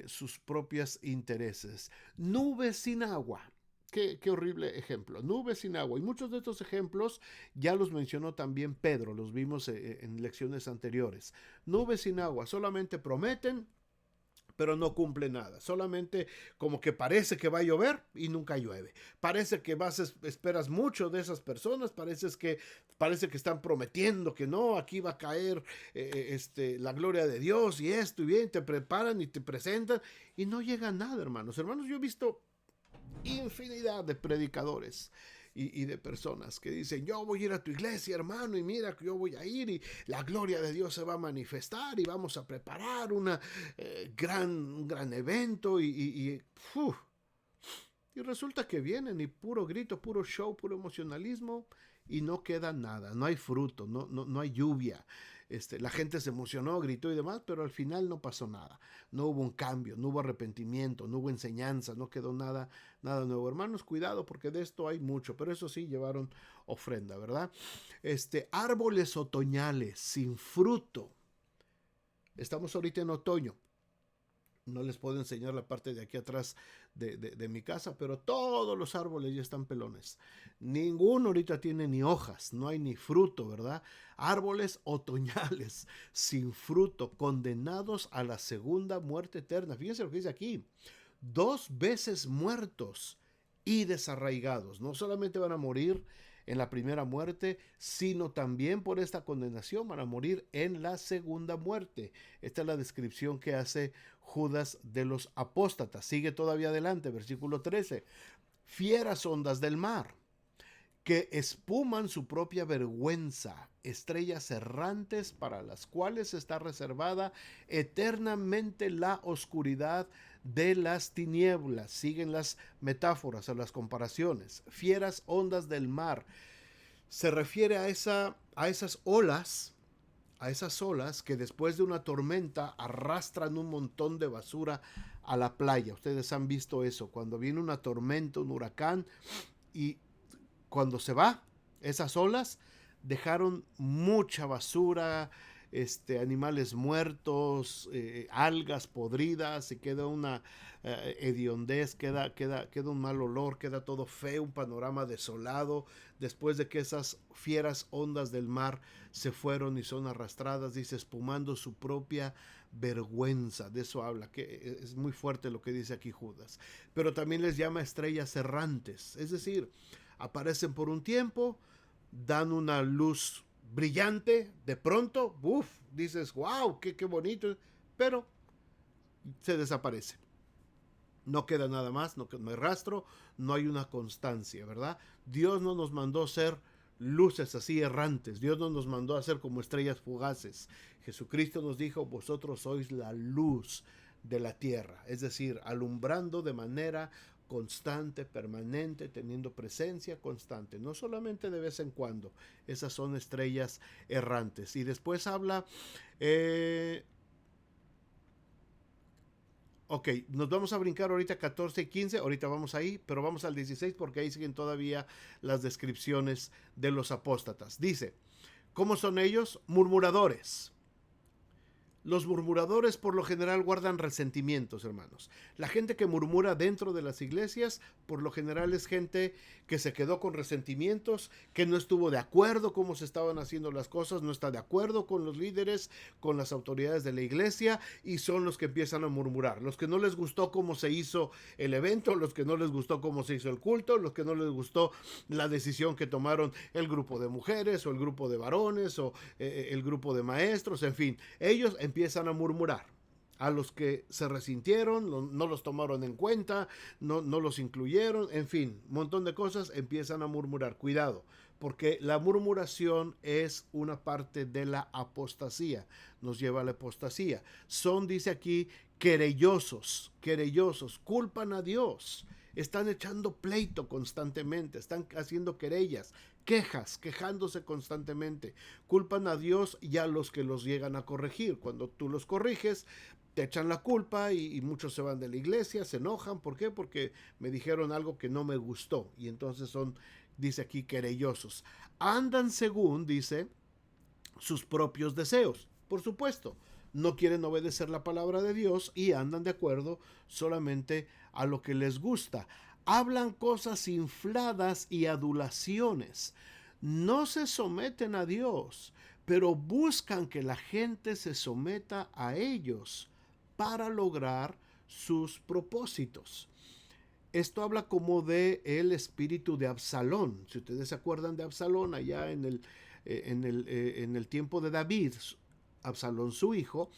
sus propios intereses. Nubes sin agua. Qué horrible ejemplo. Nubes sin agua. Y muchos de estos ejemplos ya los mencionó también Pedro, los vimos en lecciones anteriores. Nubes sin agua, solamente prometen, pero no cumplen nada. Solamente como que parece que va a llover y nunca llueve. Parece que esperas mucho de esas personas, parece que están prometiendo que no, aquí va a caer la gloria de Dios y esto y bien, te preparan y te presentan y no llega nada, hermanos. Hermanos, yo he visto infinidad de predicadores y de personas que dicen, yo voy a ir a tu iglesia, hermano, y mira que yo voy a ir y la gloria de Dios se va a manifestar y vamos a preparar un gran evento y resulta que vienen y puro grito, puro show, puro emocionalismo y no queda nada, no hay fruto, no hay lluvia. La gente se emocionó, gritó y demás, pero al final no pasó nada. No hubo un cambio, no hubo arrepentimiento, no hubo enseñanza, no quedó nada nuevo. Hermanos, cuidado porque de esto hay mucho, pero eso sí llevaron ofrenda, ¿verdad? Árboles otoñales sin fruto. Estamos ahorita en otoño. No les puedo enseñar la parte de aquí atrás de mi casa, pero todos los árboles ya están pelones. Ninguno ahorita tiene ni hojas, no hay ni fruto, ¿verdad? Árboles otoñales, sin fruto, condenados a la segunda muerte eterna. Fíjense lo que dice aquí. 2 veces muertos y desarraigados. No solamente van a morir en la primera muerte, sino también por esta condenación van a morir en la segunda muerte. Esta es la descripción que hace Judas de los apóstatas. Sigue todavía adelante, versículo 13. Fieras ondas del mar, que espuman su propia vergüenza, estrellas errantes para las cuales está reservada eternamente la oscuridad de las tinieblas. Siguen las metáforas o las comparaciones. Fieras ondas del mar. Se refiere a esas olas que después de una tormenta arrastran un montón de basura a la playa. Ustedes han visto eso, cuando viene una tormenta, un huracán, y cuando se va, esas olas dejaron mucha basura, animales muertos, algas podridas, y queda una hediondez, queda un mal olor, queda todo feo, un panorama desolado, después de que esas fieras ondas del mar se fueron y son arrastradas, dice, espumando su propia vergüenza. De eso habla, que es muy fuerte lo que dice aquí Judas. Pero también les llama estrellas errantes, es decir, aparecen por un tiempo, dan una luz brillante, de pronto, dices, wow, qué bonito, pero se desaparece. No queda nada más, no hay rastro, no hay una constancia, ¿verdad? Dios no nos mandó ser luces así errantes, Dios no nos mandó a ser como estrellas fugaces. Jesucristo nos dijo, vosotros sois la luz de la tierra, es decir, alumbrando de manera constante, permanente, teniendo presencia constante, no solamente de vez en cuando. Esas son estrellas errantes. Y después habla, ok, nos vamos a brincar ahorita 14 y 15, ahorita vamos ahí, pero vamos al 16 porque ahí siguen todavía las descripciones de los apóstatas. Dice, ¿cómo son ellos? Murmuradores. Los murmuradores por lo general guardan resentimientos, hermanos. La gente que murmura dentro de las iglesias, por lo general es gente que se quedó con resentimientos, que no estuvo de acuerdo cómo se estaban haciendo las cosas, no está de acuerdo con los líderes, con las autoridades de la iglesia, y son los que empiezan a murmurar. Los que no les gustó cómo se hizo el evento, los que no les gustó cómo se hizo el culto, los que no les gustó la decisión que tomaron el grupo de mujeres o el grupo de varones o el grupo de maestros, en fin, ellos empiezan a murmurar. A los que se resintieron, no los tomaron en cuenta, no los incluyeron, en fin, un montón de cosas, empiezan a murmurar. Cuidado, porque la murmuración es una parte de la apostasía, nos lleva a la apostasía. Son, dice aquí, querellosos, culpan a Dios. están echando pleito constantemente, están haciendo querellas, quejas, quejándose constantemente, culpan a Dios y a los que los llegan a corregir. Cuando tú los corriges, te echan la culpa y muchos se van de la iglesia, se enojan. ¿Por qué? Porque me dijeron algo que no me gustó y entonces son, dice aquí, querellosos. Andan según, dice, sus propios deseos. Por supuesto, no quieren obedecer la palabra de Dios y andan de acuerdo solamente a lo que les gusta. Hablan cosas infladas y adulaciones. No se someten a Dios, pero buscan que la gente se someta a ellos para lograr sus propósitos. Esto habla como de el espíritu de Absalón. Si ustedes se acuerdan de Absalón allá en el tiempo de David, Absalón su hijo,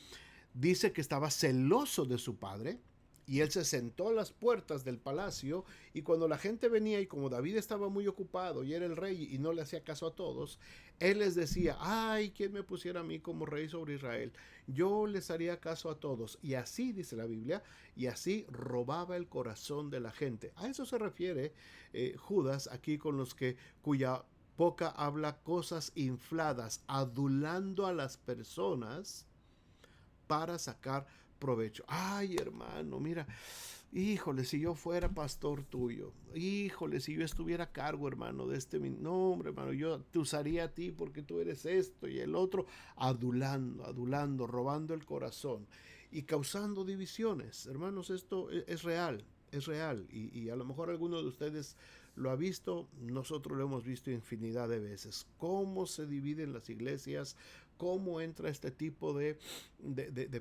dice que estaba celoso de su padre y él se sentó a las puertas del palacio y cuando la gente venía y como David estaba muy ocupado y era el rey y no le hacía caso a todos, él les decía, ay, ¿quién me pusiera a mí como rey sobre Israel? Yo les haría caso a todos. Y así dice la Biblia, y así robaba el corazón de la gente. A eso se refiere Judas aquí con los que cuya boca habla cosas infladas, adulando a las personas para sacar provecho. Ay, hermano, mira, híjole, si yo fuera pastor tuyo, híjole, si yo estuviera a cargo, hermano, de este, no, hombre, hermano, yo te usaría a ti porque tú eres esto y el otro, adulando, robando el corazón y causando divisiones. Hermanos, esto es real, es real y a lo mejor alguno de ustedes lo ha visto, nosotros lo hemos visto infinidad de veces, cómo se dividen las iglesias, cómo entra este tipo de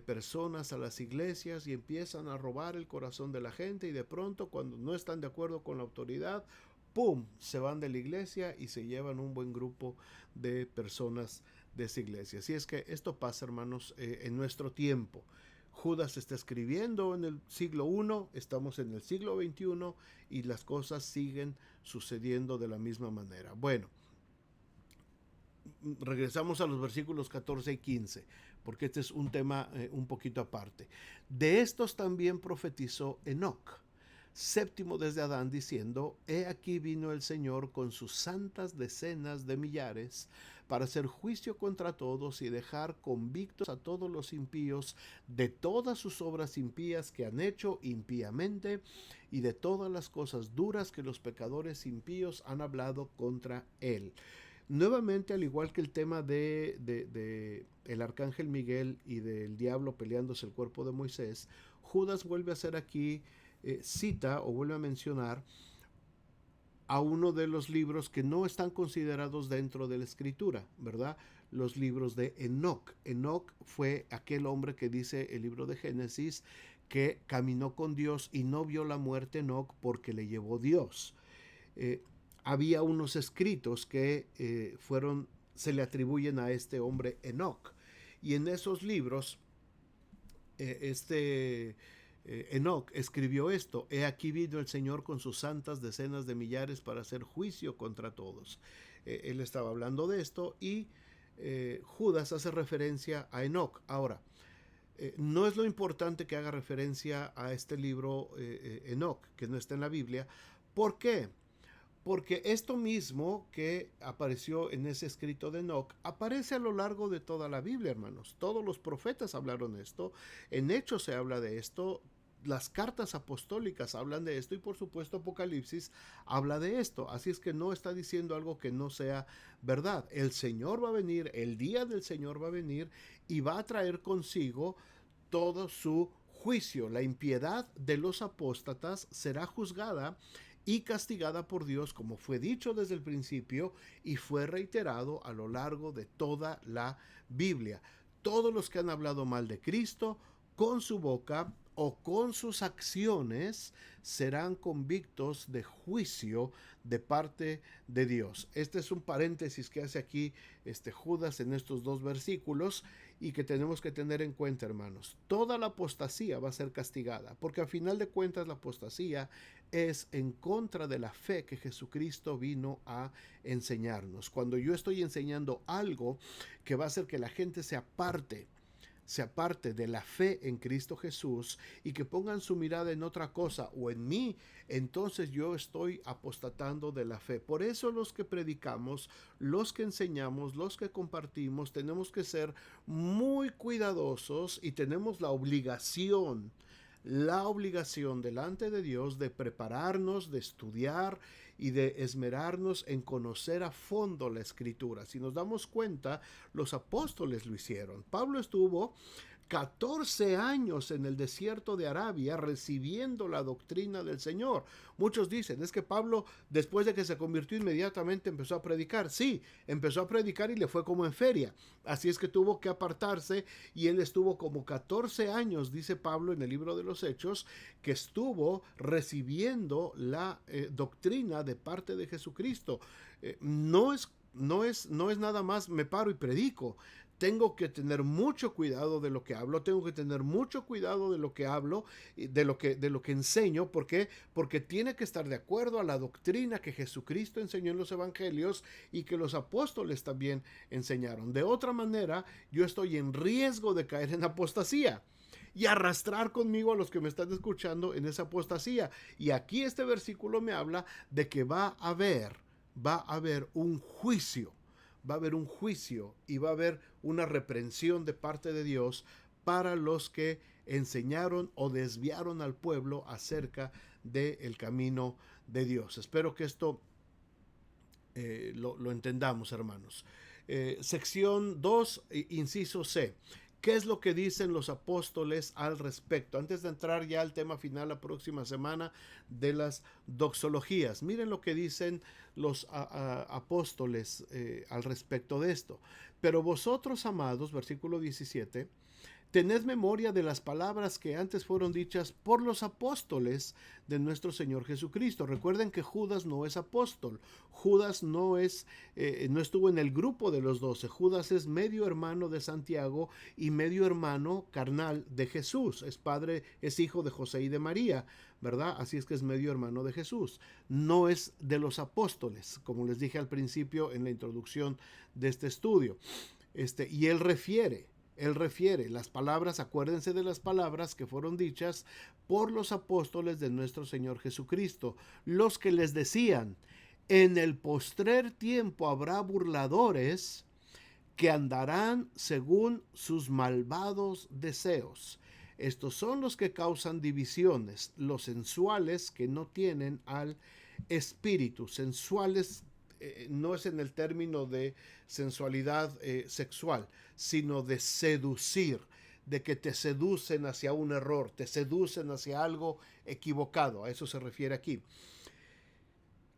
personas a las iglesias y empiezan a robar el corazón de la gente y de pronto cuando no están de acuerdo con la autoridad, ¡pum!, se van de la iglesia y se llevan un buen grupo de personas de esa iglesia. Así es que esto pasa, hermanos, en nuestro tiempo. Judas está escribiendo en el siglo I, estamos en el siglo XXI y las cosas siguen sucediendo de la misma manera. Bueno, regresamos a los versículos 14 y 15, porque este es un tema un poquito aparte. De estos también profetizó Enoc, séptimo desde Adán, diciendo, he aquí vino el Señor con sus santas decenas de millares para hacer juicio contra todos y dejar convictos a todos los impíos de todas sus obras impías que han hecho impíamente y de todas las cosas duras que los pecadores impíos han hablado contra él. Nuevamente, al igual que el tema de el arcángel Miguel y del diablo peleándose el cuerpo de Moisés, Judas vuelve a hacer aquí cita o vuelve a mencionar a uno de los libros que no están considerados dentro de la escritura, ¿verdad? Los libros de Enoc. Enoc fue aquel hombre que dice el libro de Génesis que caminó con Dios y no vio la muerte Enoc porque le llevó Dios. Había unos escritos que se le atribuyen a este hombre Enoc. Y en esos libros, Enoc escribió esto: he aquí vino el Señor con sus santas decenas de millares para hacer juicio contra todos. Él estaba hablando de esto y Judas hace referencia a Enoc. Ahora, no es lo importante que haga referencia a este libro Enoc, que no está en la Biblia. ¿Por qué? Porque esto mismo que apareció en ese escrito de Enoc aparece a lo largo de toda la Biblia, hermanos. Todos los profetas hablaron de esto, en Hechos se habla de esto, las cartas apostólicas hablan de esto y por supuesto Apocalipsis habla de esto. Así es que no está diciendo algo que no sea verdad. El Señor va a venir, el día del Señor va a venir y va a traer consigo todo su juicio. La impiedad de los apóstatas será juzgada y castigada por Dios, como fue dicho desde el principio y fue reiterado a lo largo de toda la Biblia. Todos los que han hablado mal de Cristo con su boca o con sus acciones serán convictos de juicio de parte de Dios. Este es un paréntesis que hace aquí Judas en estos dos versículos y que tenemos que tener en cuenta, hermanos. Toda la apostasía va a ser castigada, porque al final de cuentas la apostasía es en contra de la fe que Jesucristo vino a enseñarnos. Cuando yo estoy enseñando algo que va a hacer que la gente se aparte se aparte de la fe en Cristo Jesús y que pongan su mirada en otra cosa o en mí, entonces yo estoy apostatando de la fe. Por eso los que predicamos, los que enseñamos, los que compartimos, tenemos que ser muy cuidadosos y tenemos la obligación delante de Dios de prepararnos, de estudiar y de esmerarnos en conocer a fondo la Escritura. Si nos damos cuenta, los apóstoles lo hicieron. Pablo estuvo 14 años en el desierto de Arabia recibiendo la doctrina del Señor. Muchos dicen, es que Pablo, después de que se convirtió, inmediatamente empezó a predicar. Sí, empezó a predicar y le fue como en feria. Así es que tuvo que apartarse y él estuvo como 14 años, dice Pablo en el libro de los Hechos, que estuvo recibiendo la doctrina de parte de Jesucristo. No es nada más me paro y predico. Tengo que tener mucho cuidado de lo que hablo, tengo que tener mucho cuidado de lo que hablo, de lo que enseño. ¿Por qué? Porque tiene que estar de acuerdo a la doctrina que Jesucristo enseñó en los evangelios y que los apóstoles también enseñaron. De otra manera, yo estoy en riesgo de caer en apostasía y arrastrar conmigo a los que me están escuchando en esa apostasía. Y aquí este versículo me habla de que va a haber un juicio. Va a haber un juicio y va a haber una reprensión de parte de Dios para los que enseñaron o desviaron al pueblo acerca del camino de Dios. Espero que esto lo entendamos, hermanos. Sección 2, inciso C. ¿Qué es lo que dicen los apóstoles al respecto? Antes de entrar ya al tema final la próxima semana de las doxologías, miren lo que dicen los apóstoles al respecto de esto. Pero vosotros, amados, versículo 17, tened memoria de las palabras que antes fueron dichas por los apóstoles de nuestro Señor Jesucristo. Recuerden que Judas no es apóstol. Judas no estuvo en el grupo de los 12. Judas es medio hermano de Santiago y medio hermano carnal de Jesús. Es hijo de José y de María, ¿verdad? Así es que es medio hermano de Jesús. No es de los apóstoles, como les dije al principio en la introducción de este estudio. Y él refiere las palabras, acuérdense de las palabras que fueron dichas por los apóstoles de nuestro Señor Jesucristo, los que les decían, en el postrer tiempo habrá burladores que andarán según sus malvados deseos. Estos son los que causan divisiones, los sensuales que no tienen al espíritu. Sensuales no es en el término de sensualidad sexual, sino de seducir, de que te seducen hacia un error, te seducen hacia algo equivocado. A eso se refiere aquí.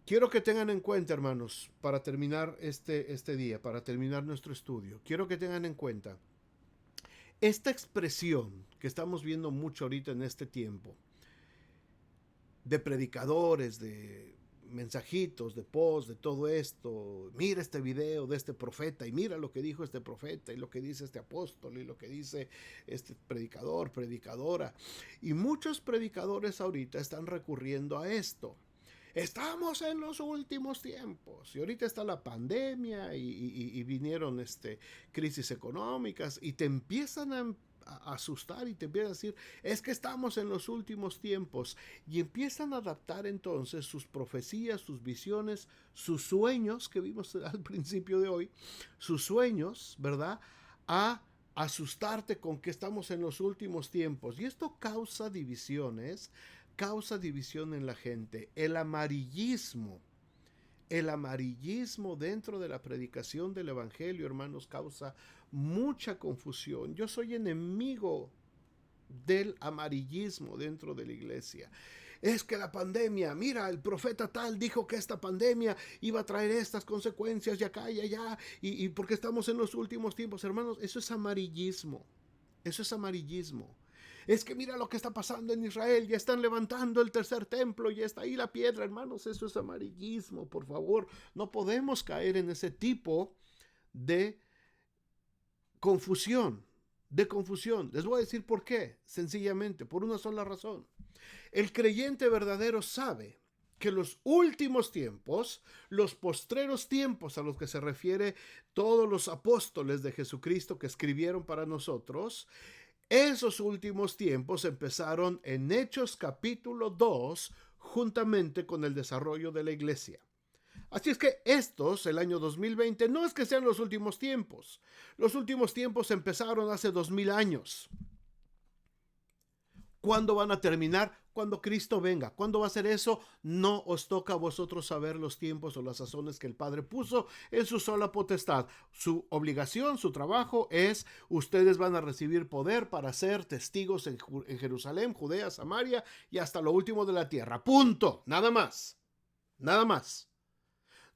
Quiero que tengan en cuenta, hermanos, para terminar este día, para terminar nuestro estudio, quiero que tengan en cuenta esta expresión que estamos viendo mucho ahorita en este tiempo, de predicadores, de mensajitos, de post, de todo esto. Mira este video de este profeta y mira lo que dijo este profeta y lo que dice este apóstol y lo que dice este predicador, predicadora. Y muchos predicadores ahorita están recurriendo a esto. Estamos en los últimos tiempos y ahorita está la pandemia y vinieron crisis económicas y te empiezan a asustar y te empiezan a decir, es que estamos en los últimos tiempos, y empiezan a adaptar entonces sus profecías, sus visiones, sus sueños que vimos al principio de hoy, sus sueños, ¿verdad?, a asustarte con que estamos en los últimos tiempos, y esto causa divisiones, causa división en la gente. El amarillismo dentro de la predicación del evangelio, hermanos, causa mucha confusión. Yo soy enemigo del amarillismo dentro de la iglesia. Es que la pandemia, mira, el profeta tal dijo que esta pandemia iba a traer estas consecuencias y acá y allá, y porque estamos en los últimos tiempos. Hermanos, eso es amarillismo. Eso es amarillismo. Es que mira lo que está pasando en Israel, ya están levantando el tercer templo, ya está ahí la piedra, hermanos, eso es amarillismo, por favor. No podemos caer en ese tipo de confusión, Les voy a decir por qué, sencillamente, por una sola razón. El creyente verdadero sabe que los últimos tiempos, los postreros tiempos a los que se refiere todos los apóstoles de Jesucristo que escribieron para nosotros, esos últimos tiempos empezaron en Hechos capítulo 2, juntamente con el desarrollo de la iglesia. Así es que estos, el año 2020, no es que sean los últimos tiempos. Los últimos tiempos empezaron hace 2000 años. ¿Cuándo van a terminar? Cuando Cristo venga. ¿Cuándo va a ser eso? No os toca a vosotros saber los tiempos o las sazones que el Padre puso en su sola potestad. Su obligación, su trabajo es: ustedes van a recibir poder para ser testigos en Jerusalén, Judea, Samaria y hasta lo último de la tierra. Punto. Nada más. Nada más.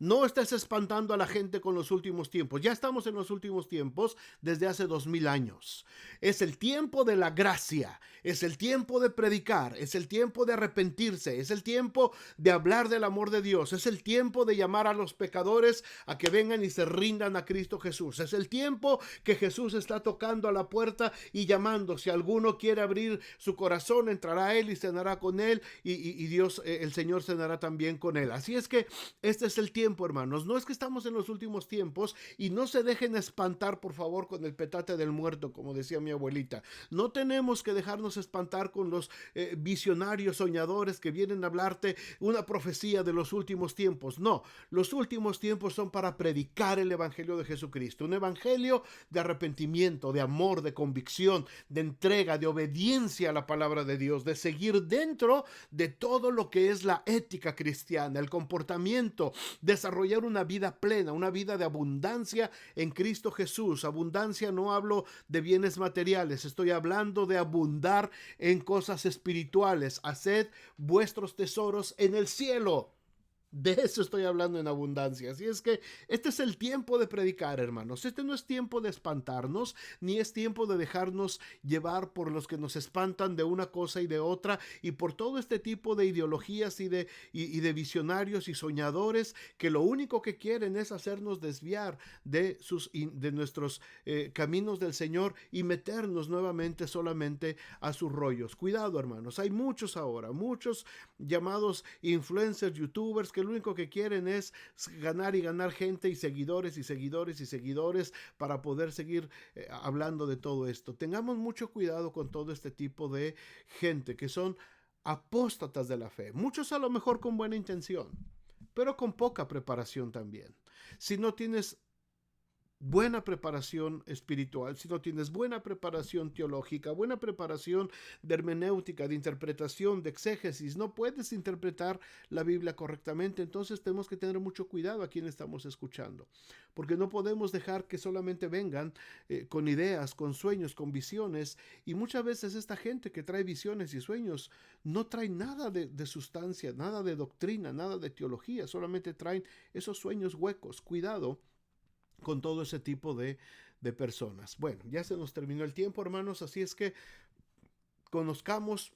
No estés espantando a la gente con los últimos tiempos. Ya estamos en los últimos tiempos desde hace 2000 años. Es el tiempo de la gracia, es el tiempo de predicar, es el tiempo de arrepentirse, es el tiempo de hablar del amor de Dios, es el tiempo de llamar a los pecadores a que vengan y se rindan a Cristo Jesús. Es el tiempo que Jesús está tocando a la puerta y llamando. Si alguno quiere abrir su corazón, entrará Él y cenará con Él, y Dios, el Señor, cenará también con Él. Así es que este es el tiempo, hermanos. No es que estamos en los últimos tiempos, y no se dejen espantar, por favor, con el petate del muerto, como decía mi abuelita. No tenemos que dejarnos espantar con los visionarios soñadores que vienen a hablarte una profecía de los últimos tiempos. No, los últimos tiempos son para predicar el evangelio de Jesucristo, un evangelio de arrepentimiento, de amor, de convicción, de entrega, de obediencia a la palabra de Dios, de seguir dentro de todo lo que es la ética cristiana, el comportamiento, desarrollar una vida plena, una vida de abundancia en Cristo Jesús. Abundancia, no hablo de bienes materiales, estoy hablando de abundar en cosas espirituales. Haced vuestros tesoros en el cielo. De eso estoy hablando en abundancia. Así es que este es el tiempo de predicar, hermanos. Este no es tiempo de espantarnos, ni es tiempo de dejarnos llevar por los que nos espantan de una cosa y de otra, y por todo este tipo de ideologías y de visionarios y soñadores que lo único que quieren es hacernos desviar de nuestros caminos del Señor y meternos nuevamente solamente a sus rollos. Cuidado, hermanos. Hay muchos ahora, muchos llamados influencers, youtubers, que lo único que quieren es ganar y ganar gente y seguidores y seguidores y seguidores para poder seguir hablando de todo esto. Tengamos mucho cuidado con todo este tipo de gente que son apóstatas de la fe. Muchos a lo mejor con buena intención, pero con poca preparación también. Si no tienes buena preparación espiritual, si no tienes buena preparación teológica, buena preparación de hermenéutica, de interpretación, de exégesis, no puedes interpretar la Biblia correctamente. Entonces tenemos que tener mucho cuidado a quien estamos escuchando, porque no podemos dejar que solamente vengan con ideas, con sueños, con visiones, y muchas veces esta gente que trae visiones y sueños no trae nada de sustancia, nada de doctrina, nada de teología, solamente traen esos sueños huecos. Cuidado con todo ese tipo de personas. Bueno, ya se nos terminó el tiempo, hermanos, así es que conozcamos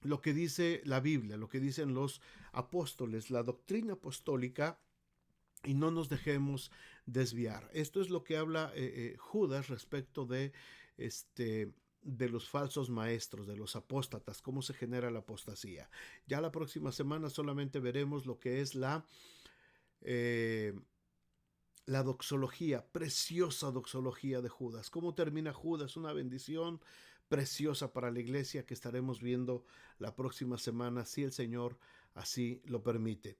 lo que dice la Biblia, lo que dicen los apóstoles, la doctrina apostólica, y no nos dejemos desviar. Esto es lo que habla Judas respecto de los falsos maestros, de los apóstatas, cómo se genera la apostasía. Ya la próxima semana solamente veremos lo que es la doxología, preciosa doxología de Judas. ¿Cómo termina Judas? Una bendición preciosa para la iglesia que estaremos viendo la próxima semana, si el Señor así lo permite.